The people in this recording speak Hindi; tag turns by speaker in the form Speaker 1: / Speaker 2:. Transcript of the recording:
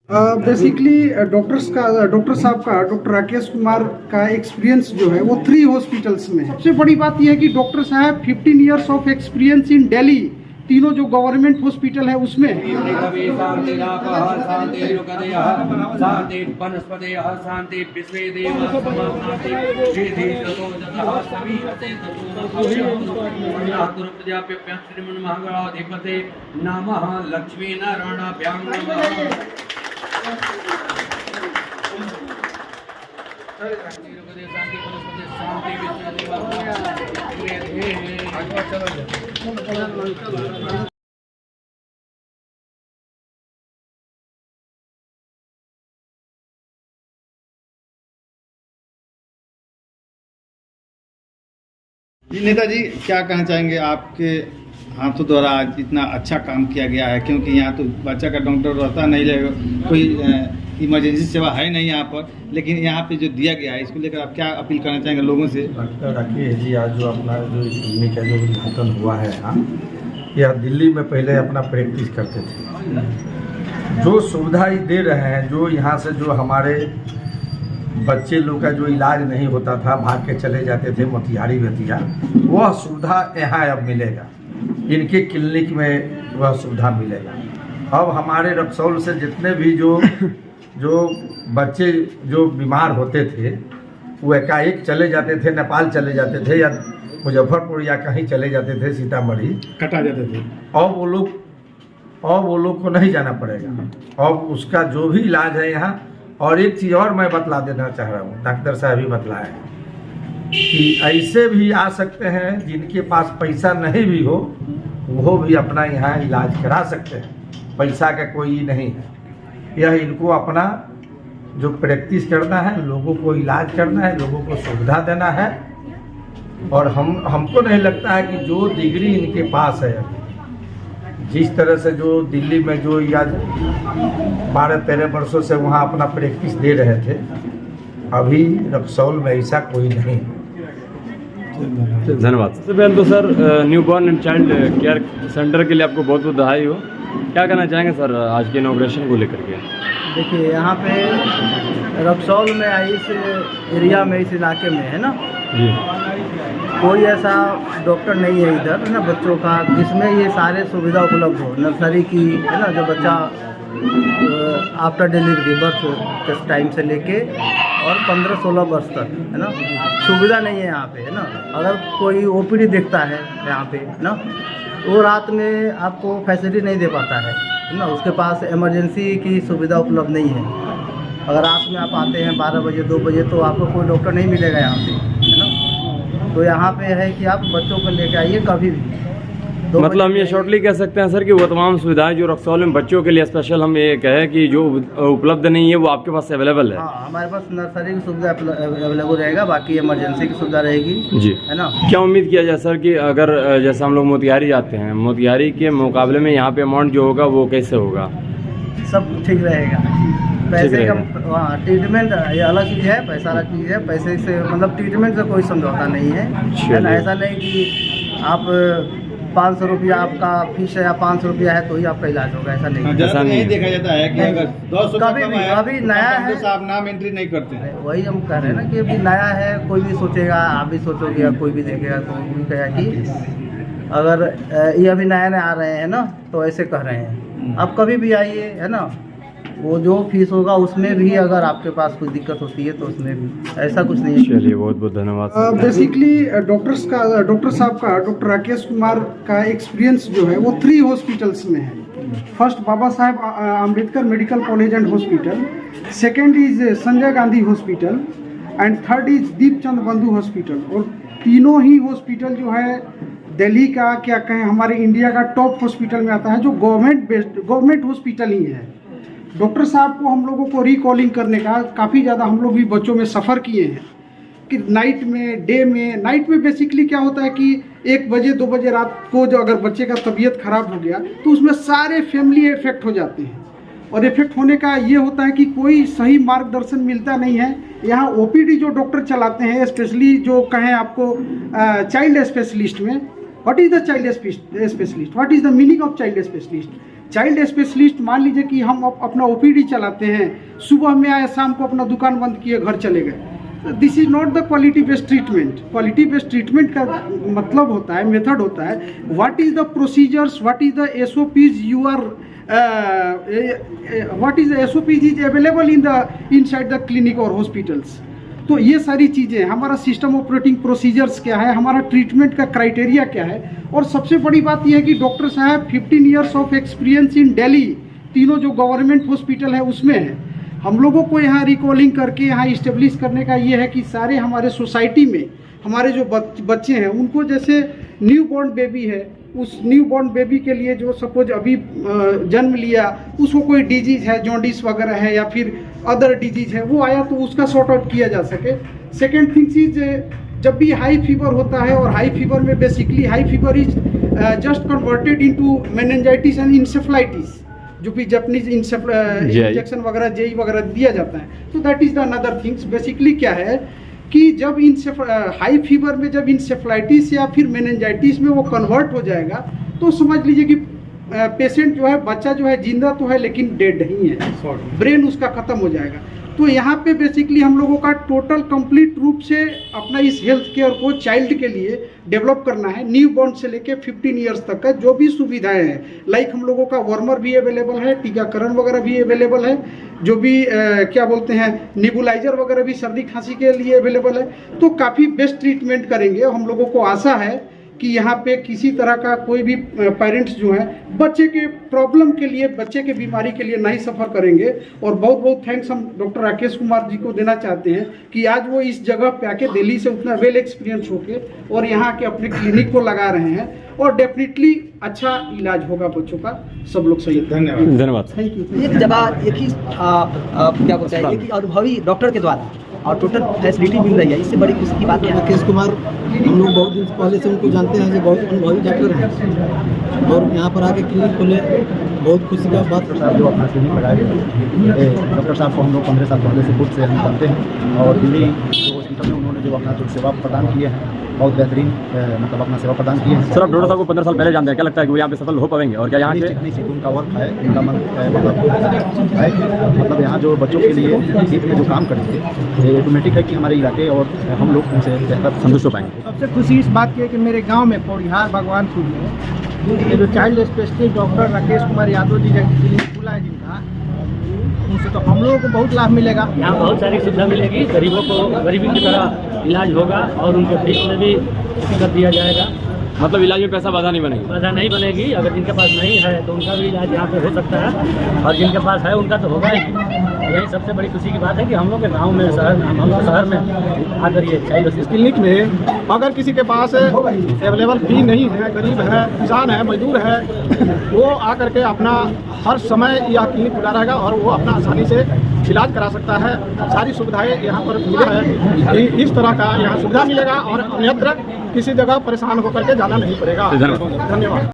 Speaker 1: बेसिकली डॉक्टर साहब का डॉक्टर राकेश कुमार का एक्सपीरियंस जो है वो 3 हॉस्पिटल्स में है। सबसे बड़ी बात यह है कि डॉक्टर साहब 15 years of experience in Delhi, तीनों जो गवर्नमेंट हॉस्पिटल है उसमें।
Speaker 2: लक्ष्मी नारायण
Speaker 3: जी नेताजी, क्या कहना चाहेंगे? आपके हाथों द्वारा आज इतना अच्छा काम किया गया है, क्योंकि यहाँ तो बच्चा का डॉक्टर रहता नहीं रहेगा, कोई इमरजेंसी सेवा है नहीं यहाँ पर, लेकिन यहाँ पे जो दिया गया है इसको लेकर आप क्या अपील करना चाहेंगे लोगों से?
Speaker 4: डॉक्टर राकेश जी, आज जो अपना जो क्लिनिक है जो उद्घाटन हुआ है यहाँ, यह दिल्ली में पहले अपना प्रैक्टिस करते थे। जो सुविधा दे रहे हैं, जो यहाँ से जो हमारे बच्चे लोग का जो इलाज नहीं होता था, भाग के चले जाते थे मोतिहारी बेतिया, वह सुविधा यहाँ अब मिलेगा। इनके क्लिनिक में वह सुविधा मिलेगा। अब हमारे रक्सौल से जितने भी जो बच्चे जो बीमार होते थे, वो एकाएक चले जाते थे, नेपाल चले जाते थे या मुजफ्फरपुर या कहीं चले जाते थे, सीतामढ़ी
Speaker 3: कटा जाते थे।
Speaker 4: अब वो लोग को नहीं जाना पड़ेगा। अब उसका जो भी इलाज है यहाँ। और एक चीज़ और मैं बतला देना चाह रहा हूँ, डॉक्टर साहब ही बतलाए कि ऐसे भी आ सकते हैं जिनके पास पैसा नहीं भी हो, वो भी अपना यहाँ इलाज करा सकते हैं। पैसा का कोई नहीं है, यह इनको अपना जो प्रैक्टिस करना है, लोगों को इलाज करना है, लोगों को सुविधा देना है। और हमको नहीं लगता है कि जो डिग्री इनके पास है, जिस तरह से जो दिल्ली में जो या 12-13 वर्षों से वहाँ अपना प्रैक्टिस दे रहे थे, अभी रक्सौल में ऐसा कोई नहीं।
Speaker 5: धन्यवाद। सबसे पहले तो sir, new born and child care centre के लिए आपको बहुत बहुत बधाई हो। क्या कहना चाहेंगे सर आज के इनॉग्रेशन को लेकर के?
Speaker 6: देखिए, यहाँ पे रक्सौल में इस एरिया में, इस इलाके में है ना
Speaker 5: जी,
Speaker 6: कोई ऐसा डॉक्टर नहीं है इधर है ना बच्चों का, जिसमें ये सारे सुविधा उपलब्ध हो। नर्सरी की है ना, जो बच्चा आफ्टर डिलीवरी बर्थ के टाइम से लेके और 15-16 वर्ष तक है ना, सुविधा नहीं है यहाँ पे है ना। अगर कोई ओपीडी देखता है यहाँ पे ना, वो रात में आपको फैसिलिटी नहीं दे पाता है ना। उसके पास इमरजेंसी की सुविधा उपलब्ध नहीं है। अगर रात में आप आते हैं 12 बजे 2 बजे, तो आपको कोई डॉक्टर नहीं मिलेगा यहाँ पे है ना। तो यहाँ पे है कि आप बच्चों को लेके आइए कभी भी।
Speaker 5: मतलब हम ये शॉर्टली कह सकते हैं सर कि वो तमाम सुविधाएं जो रक्सौल में बच्चों के लिए स्पेशल हम ये कहें कि जो उपलब्ध नहीं है वो आपके पास अवेलेबल है।
Speaker 6: हाँ, हमारे पास नर्सरी की सुविधा अवेलेबल रहेगा, बाकी इमरजेंसी की सुविधा रहेगी
Speaker 5: जी,
Speaker 6: है ना।
Speaker 5: क्या उम्मीद किया जाए सर कि अगर जैसे हम लोग मोतिहारी जाते हैं, मोतिहारी के मुकाबले में यहाँ पे अमाउंट जो होगा वो कैसे होगा?
Speaker 6: सब ठीक रहेगा। पैसे का ट्रीटमेंट ये अलग चीज़ है, पैसा अलग चीज़ है। पैसे से मतलब ट्रीटमेंट से कोई समझौता नहीं है ना। ऐसा नहीं कि आप 500 रुपया आपका फीस है या 500 रुपया है तो ही आपका इलाज होगा, ऐसा नहीं।
Speaker 3: जैसा नहीं देखा जाता है कि अगर 200
Speaker 6: अभी नया है,
Speaker 3: तो आप नाम एंट्री नहीं करते हैं।
Speaker 6: वही हम कह रहे हैं ना कि अभी नया है, कोई भी सोचेगा, आप भी सोचोगे या कोई भी देखेगा तो भी कहेगा कि अगर ये अभी नया नया आ रहे हैं ना, तो ऐसे कह रहे हैं। आप कभी भी आइए है ना, वो जो फीस होगा उसमें भी अगर आपके पास कोई दिक्कत होती है तो उसमें भी ऐसा कुछ नहीं है।
Speaker 5: चलिए, बहुत बहुत धन्यवाद।
Speaker 1: बेसिकली डॉक्टर साहब का डॉक्टर राकेश कुमार का एक्सपीरियंस जो है वो 3 हॉस्पिटल्स में है। First Baba Saheb Ambedkar medical college and hospital, second is Sanjay Gandhi hospital and third is Deepchand Bandhu hospital. और तीनों ही हॉस्पिटल जो है दिल्ली का, क्या कहें, हमारे इंडिया का टॉप हॉस्पिटल में आता है, जो गवर्नमेंट हॉस्पिटल ही है। डॉक्टर साहब को हम लोगों को रिकॉलिंग करने का काफ़ी ज़्यादा हम लोग भी बच्चों में सफ़र किए हैं कि नाइट में बेसिकली क्या होता है कि 1 बजे 2 बजे रात को जो अगर बच्चे का तबीयत ख़राब हो गया तो उसमें सारे फैमिली इफेक्ट हो जाते हैं। और इफेक्ट होने का ये होता है कि कोई सही मार्गदर्शन मिलता नहीं है। यहाँ ओपीडी जो डॉक्टर चलाते हैं, स्पेशली जो कहें आपको चाइल्ड स्पेशलिस्ट में, what is the child specialist, what is the meaning of child specialist? Child specialist, मान लीजिए कि हम अपना ओपीडी चलाते हैं, सुबह में आए शाम को अपना दुकान बंद किए घर चले गए, this is not the quality based treatment. Quality based treatment का मतलब होता है, मेथड होता है, what is the procedures, what is the SOPs you are what is the SOPs is available inside the clinic और हॉस्पिटल्स। तो ये सारी चीज़ें, हमारा सिस्टम ऑपरेटिंग प्रोसीजर्स क्या है, हमारा ट्रीटमेंट का क्राइटेरिया क्या है, और सबसे बड़ी बात यह है कि डॉक्टर साहब 15 years of experience in Delhi, तीनों जो गवर्नमेंट हॉस्पिटल है उसमें है। हम लोगों को यहाँ रिकॉलिंग करके यहाँ इस्टेब्लिश करने का ये है कि सारे हमारे सोसाइटी में हमारे जो बच्चे हैं उनको, जैसे न्यू बॉर्न बेबी है, उस न्यू बॉर्न बेबी के लिए जो सपोज अभी जन्म लिया, उसको कोई डिजीज है, जॉन्डिस वगैरह है या फिर अदर डिजीज है, वो आया तो उसका सॉर्ट आउट किया जा सके। सेकेंड थिंग्स इज, जब भी हाई फीवर होता है, और हाई फीवर में basically high fever is just converted into meningitis and encephalitis, जो भी जापानीज इंजेक्शन वगैरह जेई वगैरह दिया जाता है। तो that is the another things. Basically क्या है कि जब हाई फीवर में जब इंसेफ्लाइटिस या फिर मेनिंजाइटिस में वो कन्वर्ट हो जाएगा, तो समझ लीजिए कि पेशेंट जो है, बच्चा जो है जिंदा तो है लेकिन डेड नहीं है, ब्रेन उसका खत्म हो जाएगा। तो यहाँ पे बेसिकली हम लोगों का टोटल कंप्लीट रूप से अपना इस हेल्थ केयर को चाइल्ड के लिए डेवलप करना है। न्यू बॉर्न से लेके 15 ईयर्स तक का जो भी सुविधाएं हैं, लाइक हम लोगों का वार्मर भी अवेलेबल है, टीकाकरण वगैरह भी अवेलेबल है, जो भी क्या बोलते हैं निबुलाइजर वगैरह भी सर्दी खांसी के लिए अवेलेबल है। तो काफ़ी बेस्ट ट्रीटमेंट करेंगे। हम लोगों को आशा है कि यहाँ पे किसी तरह का कोई भी पेरेंट्स जो हैं बच्चे के प्रॉब्लम के लिए, बच्चे के बीमारी के लिए नहीं सफ़र करेंगे। और बहुत बहुत थैंक्स हम डॉक्टर राकेश कुमार जी को देना चाहते हैं कि आज वो इस जगह पे आके दिल्ली से उतना वेल एक्सपीरियंस होके और यहाँ के अपने क्लिनिक को लगा रहे हैं, और डेफिनेटली अच्छा इलाज होगा बच्चों का। सब लोग सही।
Speaker 5: धन्यवाद।
Speaker 1: Thank you.
Speaker 7: एक जगह एक ही क्या बोलते हैं, एक ही अनुभवी डॉक्टर के द्वारा और टोटल फैसिलिटी मिल रही है, इससे बड़ी खुशी की बात है।
Speaker 6: राकेश कुमार, हम लोग बहुत दिन पहले से उनको जानते हैं, जो बहुत अनुभवी डॉक्टर हैं, और यहाँ पर आके क्लिनिक खोले, बहुत खुशी का बात।
Speaker 8: जो अपना क्लिनिक लगाए डॉक्टर साहब को हम लोग 15 साल पहले से खुद से हम जानते हैं, और दिल्ली हॉस्पिटल में उन्होंने जो अपना जो सेवा प्रदान किए हैं, बहुत बेहतरीन मतलब अपना सेवा प्रदान किए हैं।
Speaker 5: सर, आप डॉक्टर साहब को 15 साल पहले जानते हैं, क्या लगता है कि वो यहाँ पे सफल हो पाएंगे? और क्या यहाँ के
Speaker 8: उनका वर्क है, उनका मन मतलब यहाँ जो बच्चों के लिए हित में जो काम करेंगे, ये ऑटोमेटिक है कि हमारे इलाके और हम लोग उनसे बेहतर
Speaker 5: संतुष्ट हो पाएंगे।
Speaker 6: सबसे खुशी इस बात की है कि मेरे गांव में पौड़िहार भगवानपुर में ये जो child specialist doctor Rakesh Kumar Yadav ji clinic खुला है जिनका, उनसे तो हम लोगों को बहुत लाभ मिलेगा।
Speaker 9: यहाँ बहुत सारी सुविधा मिलेगी, गरीबों को गरीबी की तरह इलाज होगा, और उनके फीस में भी कर दिया जाएगा।
Speaker 5: मतलब इलाज में पैसा बाधा नहीं बनेगी?
Speaker 9: बाधा नहीं बनेगी। अगर जिनके पास नहीं है तो उनका भी इलाज यहाँ पे हो सकता है, और जिनके पास है उनका तो होगा ही। यही सबसे बड़ी खुशी की बात है कि हम लोग के गाँव में, शहर में आकर ये चाइल्ड
Speaker 6: क्लिनिक में अगर किसी के पास अवेलेबल फी नहीं है, गरीब है, किसान है, मजदूर है, वो आकर के अपना हर समय यह क्लिनिक खुला रहेगा और वो अपना आसानी से इलाज करा सकता है। सारी सुविधाएं यहाँ पर मिला है, इस तरह का यहाँ सुविधा मिलेगा, और अन्यत्र किसी जगह परेशान होकर के जाना नहीं पड़ेगा।
Speaker 5: धन्यवाद।
Speaker 6: धन्यवाद।